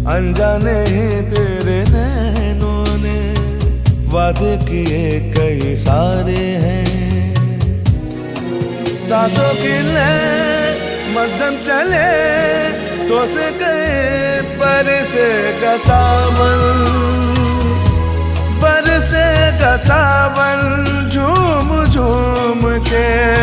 अनजाने ही तेरे नैनों ने वादे किए कई सारे हैं। सांसों की लय मध्यम चले तो से गए बरसेगा सावन, बरसेगा सावन झूम झूम के।